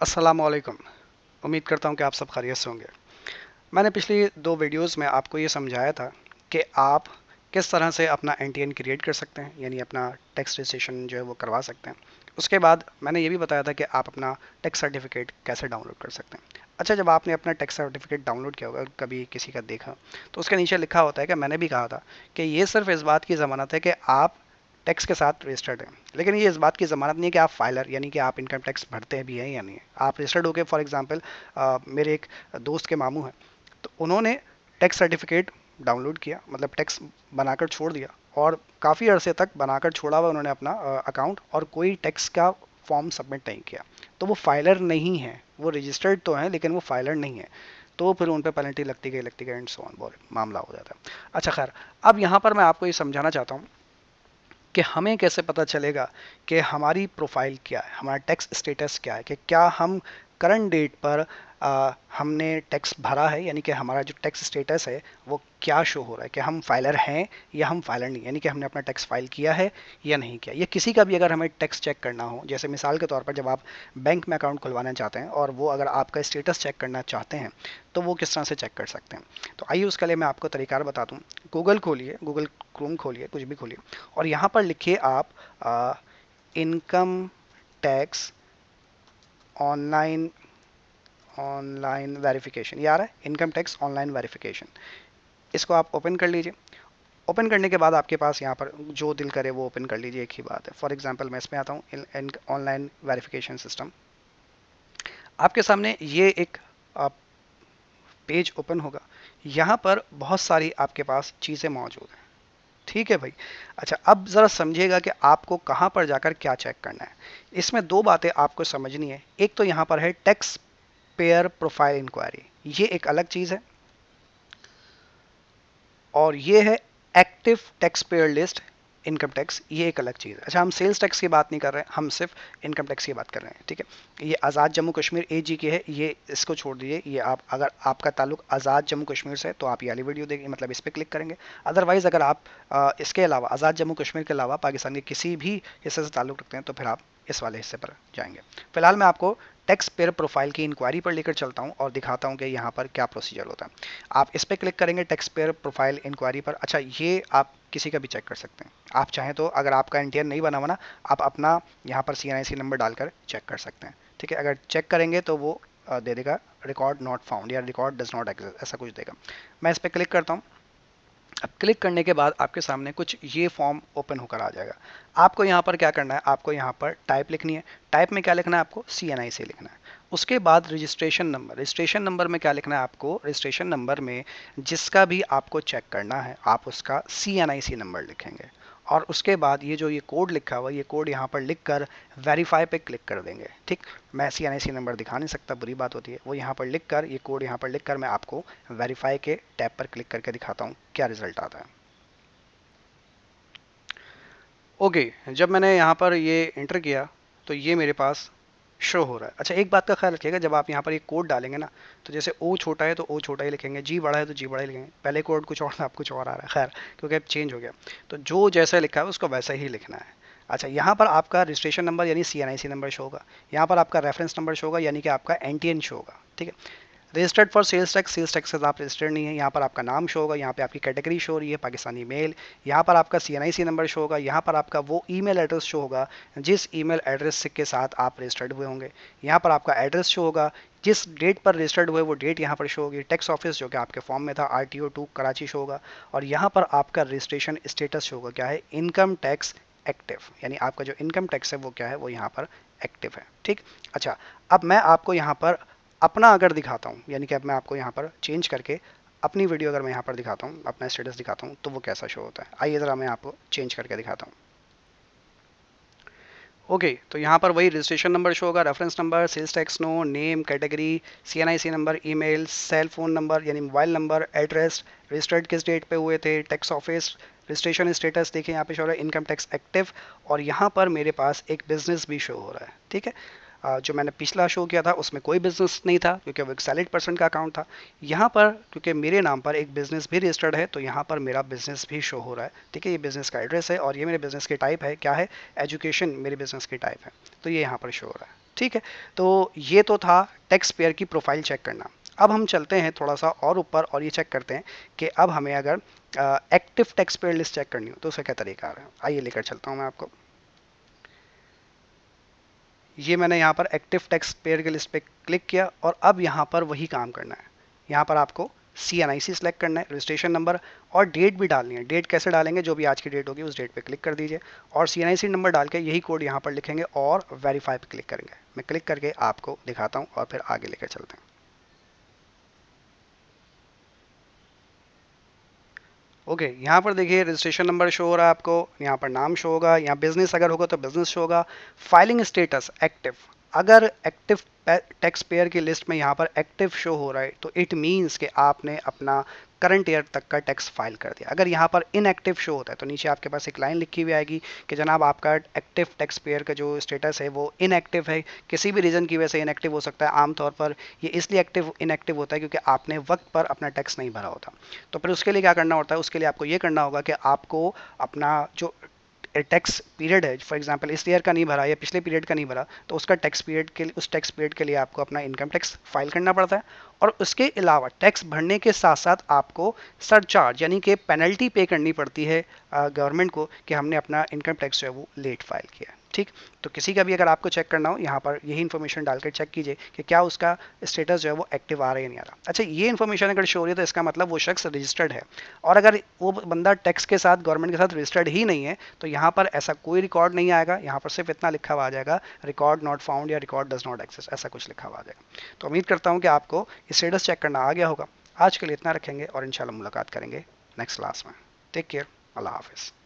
अस्सलामुअलैकुम। उम्मीद करता हूँ कि आप सब खैरियत से होंगे। मैंने पिछली दो वीडियोस में आपको ये समझाया था कि आप किस तरह से अपना एनटीएन क्रिएट कर सकते हैं, यानी अपना टैक्स रजिस्ट्रेशन जो है वो करवा सकते हैं। उसके बाद मैंने ये भी बताया था कि आप अपना टैक्स सर्टिफिकेट कैसे डाउनलोड कर सकते हैं। अच्छा, जब आपने अपना टैक्स सर्टिफिकेट डाउनलोड किया होगा, कभी किसी का देखा, तो उसके नीचे लिखा होता है कि मैंने भी कहा था कि ये सिर्फ इस बात की ज़मानत है कि आप टैक्स के साथ रजिस्टर्ड हैं, लेकिन ये इस बात की ज़मानत नहीं है कि आप फाइलर यानी कि आप इनकम टैक्स भरते भी हैं या नहीं है। आप रजिस्टर्ड हो गए, फॉर एग्जांपल मेरे एक दोस्त के मामू हैं, तो उन्होंने टैक्स सर्टिफिकेट डाउनलोड किया, मतलब टैक्स बनाकर छोड़ दिया, और काफ़ी अरसे तक बनाकर छोड़ा हुआ उन्होंने अपना अकाउंट, और कोई टैक्स का फॉर्म सबमिट नहीं किया। तो वो फाइलर नहीं है, वो रजिस्टर्ड तो हैं लेकिन वो फाइलर नहीं है। तो फिर उन पर पेनल्टी लगती गई एंड सो ऑन, बहुत मामला हो जाता है। अच्छा खैर, अब यहाँ पर मैं आपको ये समझाना चाहता हूँ कि हमें कैसे पता चलेगा कि हमारी प्रोफाइल क्या है, हमारा टैक्स स्टेटस क्या है, कि क्या हम करंट डेट पर हमने टैक्स भरा है, यानी कि हमारा जो टैक्स स्टेटस है वो क्या शो हो रहा है, कि हम फाइलर हैं या हम फाइलर नहीं, यानी कि हमने अपना टैक्स फाइल किया है या नहीं किया। ये किसी का भी अगर हमें टैक्स चेक करना हो, जैसे मिसाल के तौर पर जब आप बैंक में अकाउंट खुलवाना चाहते हैं और वो अगर आपका स्टेटस चेक करना चाहते हैं, तो वो किस तरह से चेक कर सकते हैं। तो आइए उसके लिए मैं आपको तरीकार बता दूँ। गूगल खोलिए, गूगल क्रोम खोलिए, कुछ भी खोलिए, और यहाँ पर लिखिए आप income tax online online verification. ये आ रहा है, इनकम टैक्स ऑनलाइन वेरिफिकेशन। इसको आप ओपन कर लीजिए। ओपन करने के बाद आपके पास यहाँ पर जो दिल करे वो ओपन कर लीजिए, एक ही बात है। फॉर एग्जांपल मैं इसमें आता हूँ, ऑनलाइन वेरिफिकेशन सिस्टम। आपके सामने ये एक पेज ओपन होगा। यहाँ पर बहुत सारी आपके पास चीज़ें मौजूद हैं। ठीक है भाई। अच्छा, अब ज़रा समझिएगा कि आपको कहाँ पर जाकर क्या चेक करना है। इसमें दो बातें आपको समझनी है। एक तो यहाँ पर है टैक्स पेयर प्रोफाइल इंक्वायरी, ये एक अलग चीज़ है, और ये है active tax payer list income tax, ये एक अलग चीज़ है। अच्छा, हम सेल्स टैक्स की बात नहीं कर रहे हैं, हम सिर्फ इनकम टैक्स की बात कर रहे हैं। ठीक है, ये आज़ाद जम्मू कश्मीर एजी की है, ये इसको छोड़ दीजिए। ये आप, अगर आपका ताल्लुक आज़ाद जम्मू कश्मीर से है तो आप ये वाली वीडियो देखिए, मतलब इस पर क्लिक करेंगे। अदरवाइज़ अगर आप इसके अलावा, आज़ाद जम्मू कश्मीर के अलावा पाकिस्तान के किसी भी हिस्से से ताल्लुक रखते हैं, तो फिर आप इस वाले हिस्से पर जाएंगे। फिलहाल मैं आपको टैक्स पेयर प्रोफाइल की इंक्वायरी पर लेकर चलता हूं और दिखाता हूं कि यहाँ पर क्या प्रोसीजर होता है। आप इस पर क्लिक करेंगे, टैक्स पेयर प्रोफाइल इंक्वायरी पर। अच्छा, ये आप किसी का भी चेक कर सकते हैं। आप चाहें तो, अगर आपका एनटीआर नहीं बना हुआ ना, आप अपना यहाँ पर सीएनआईसी नंबर डालकर चेक कर सकते हैं। ठीक है, अगर चेक करेंगे तो वो दे देगा रिकॉर्ड नॉट फाउंड या रिकॉर्ड डज नॉट एग्जिस्ट, ऐसा कुछ देगा। मैं इस पर क्लिक करता हूँ। अब क्लिक करने के बाद आपके सामने कुछ ये फॉर्म ओपन होकर आ जाएगा। आपको यहाँ पर क्या करना है, आपको यहाँ पर टाइप लिखनी है। टाइप में क्या लिखना है, आपको CNIC लिखना है। उसके बाद रजिस्ट्रेशन नंबर, रजिस्ट्रेशन नंबर में क्या लिखना है आपको, रजिस्ट्रेशन नंबर में जिसका भी आपको चेक करना है आप उसका CNIC नंबर लिखेंगे। और उसके बाद ये जो ये कोड लिखा हुआ, ये कोड यहाँ पर लिख कर वेरीफाई पे क्लिक कर देंगे। ठीक, मैं CNIC नंबर दिखा नहीं सकता, बुरी बात होती है। वो यहाँ पर लिख कर, ये कोड यहाँ पर लिख कर मैं आपको वेरीफाई के टैब पर क्लिक करके दिखाता हूँ क्या रिजल्ट आता है। ओके, जब मैंने यहाँ पर ये इंटर किया तो ये मेरे पास शो हो रहा है। अच्छा, एक बात का ख्याल रखिएगा, जब आप यहाँ पर ये कोड डालेंगे ना, तो जैसे ओ छोटा है तो ओ छोटा ही लिखेंगे, जी बड़ा है तो जी बड़ा ही लिखेंगे। पहले कोड कुछ और था, अब कुछ और आ रहा है, खैर क्योंकि अब चेंज हो गया। तो जो जैसा लिखा है उसको वैसा ही लिखना है। अच्छा, यहाँ पर आपका रजिस्ट्रेशन नंबर यानी CNIC नंबर शो होगा। यहाँ पर आपका रेफरेंस नंबर शो होगा, यानी कि आपका एनटीएन शो होगा। ठीक है, रजिस्टर्ड फॉर सेल्स टैक्स से आप रजिस्टर्ड नहीं है। यहाँ पर आपका नाम शो होगा, यहाँ पे आपकी कैटेगरी शो हो रही है पाकिस्तानी मेल। यहाँ पर आपका CNIC नंबर शो होगा, यहाँ पर आपका वो ईमेल एड्रेस शो होगा जिस ईमेल एड्रेस के साथ आप रजिस्टर्ड हुए होंगे। यहाँ पर आपका एड्रेस शो होगा, जिस डेट पर रजिस्टर्ड हुए वो डेट यहाँ पर शो होगी। टैक्स ऑफिस जो कि आपके फॉर्म में था RTO 2 कराची शो होगा। और यहाँ पर आपका रजिस्ट्रेशन स्टेटस शो होगा, क्या है, इनकम टैक्स एक्टिव, यानी आपका जो इनकम टैक्स है वो क्या है, वो यहाँ पर एक्टिव है। ठीक। अच्छा, अब मैं आपको यहाँ पर अपना अगर दिखाता हूँ, यानी कि अब मैं आपको यहाँ पर चेंज करके अपनी वीडियो अगर मैं यहाँ पर दिखाता हूँ, अपना स्टेटस दिखाता हूँ, तो वो कैसा शो होता है। आइए ज़रा मैं आपको चेंज करके दिखाता हूँ। ओके, तो यहाँ पर वही रजिस्ट्रेशन नंबर शो होगा, reference number, sales tax no, name, category, CNIC number, email, cell phone number यानी मोबाइल नंबर, एड्रेस, रजिस्टर्ड किस डेट पे हुए थे, टैक्स ऑफिस, रजिस्ट्रेशन स्टेटस देखिए यहाँ पे शो हो रहा है इनकम टैक्स एक्टिव। और यहाँ पर मेरे पास एक बिजनेस भी शो हो रहा है। ठीक है, जो मैंने पिछला शो किया था उसमें कोई बिजनेस नहीं था क्योंकि वो एक सैलरीड पर्सन का अकाउंट था। यहाँ पर क्योंकि मेरे नाम पर एक बिजनेस भी रजिस्टर्ड है, तो यहाँ पर मेरा बिजनेस भी शो हो रहा है। ठीक है, ये बिजनेस का एड्रेस है और ये मेरे बिजनेस की टाइप है, क्या है, एजुकेशन मेरे बिजनेस की टाइप है, तो ये यहाँ पर शो हो रहा है। ठीक है, तो ये तो था टैक्स पेयर की प्रोफाइल चेक करना। अब हम चलते हैं थोड़ा सा और ऊपर और ये चेक करते हैं कि अब हमें अगर active tax payer list check करनी हो तो उसका क्या तरीका है। आइए लेकर चलता हूँ मैं आपको। ये मैंने यहाँ पर एक्टिव टैक्स पेयर की लिस्ट पे क्लिक किया और अब यहाँ पर वही काम करना है। यहाँ पर आपको CNIC सेलेक्ट करना है, रजिस्ट्रेशन नंबर और डेट भी डालनी है। डेट कैसे डालेंगे, जो भी आज की डेट होगी उस डेट पे क्लिक कर दीजिए और CNIC नंबर डाल के यही कोड यहाँ पर लिखेंगे और वेरीफाई पे क्लिक करेंगे। मैं क्लिक करके आपको दिखाता हूँ और फिर आगे लेकर चलते हैं। ओके, यहाँ पर देखिए रजिस्ट्रेशन नंबर शो हो रहा है आपको, यहाँ पर नाम शो होगा, यहाँ बिजनेस अगर होगा तो बिजनेस शो होगा। फाइलिंग स्टेटस एक्टिव, अगर एक्टिव टैक्स पेयर की लिस्ट में यहाँ पर एक्टिव शो हो रहा है तो इट मीन्स कि आपने अपना करंट ईयर तक का टैक्स फाइल कर दिया। अगर यहाँ पर इनएक्टिव शो होता है तो नीचे आपके पास एक लाइन लिखी हुई आएगी कि जनाब आपका एक्टिव टैक्स पेयर का जो स्टेटस है वो इनएक्टिव है, किसी भी रीज़न की वजह से इनएक्टिव हो सकता है। आमतौर पर ये इसलिए एक्टिव इनएक्टिव होता है क्योंकि आपने वक्त पर अपना टैक्स नहीं भरा होता। तो फिर उसके लिए क्या करना होता है, उसके लिए आपको ये करना होगा कि आपको अपना जो टैक्स पीरियड है, फॉर एग्जांपल इस ईयर का नहीं भरा या पिछले पीरियड का नहीं भरा, तो उसका टैक्स पीरियड के लिए, उस टैक्स पीरियड के लिए आपको अपना इनकम टैक्स फाइल करना पड़ता है। और उसके अलावा टैक्स भरने के साथ साथ आपको सरचार्ज यानी कि पेनल्टी पे करनी पड़ती है गवर्नमेंट को कि हमने अपना इनकम टैक्स जो है वो लेट फाइल किया। ठीक, तो किसी का भी अगर आपको चेक करना हो यहाँ पर यही इन्फॉर्मेशन डालकर चेक कीजिए कि क्या उसका स्टेटस जो है वो एक्टिव आ रहा है या नहीं आ रहा। अच्छा, ये इन्फॉर्मेशन अगर शो हो रही है तो इसका मतलब वो शख्स रजिस्टर्ड है, और अगर वो बंदा टैक्स के साथ, गवर्नमेंट के साथ रजिस्टर्ड ही नहीं है तो यहाँ पर ऐसा कोई रिकॉर्ड नहीं आएगा। यहाँ पर सिर्फ इतना लिखा हुआ आ जाएगा, रिकॉर्ड नॉट फाउंड या रिकॉर्ड डज नॉट एक्सिस्ट, ऐसा कुछ लिखा हुआ आ जाएगा। तो उम्मीद करता हूँ कि आपको स्टेटस चेक करना आ गया होगा। आज के लिए इतना रखेंगे और इंशाल्लाह मुलाकात करेंगे नेक्स्ट क्लास में। टेक केयर, अल्लाह हाफिज़।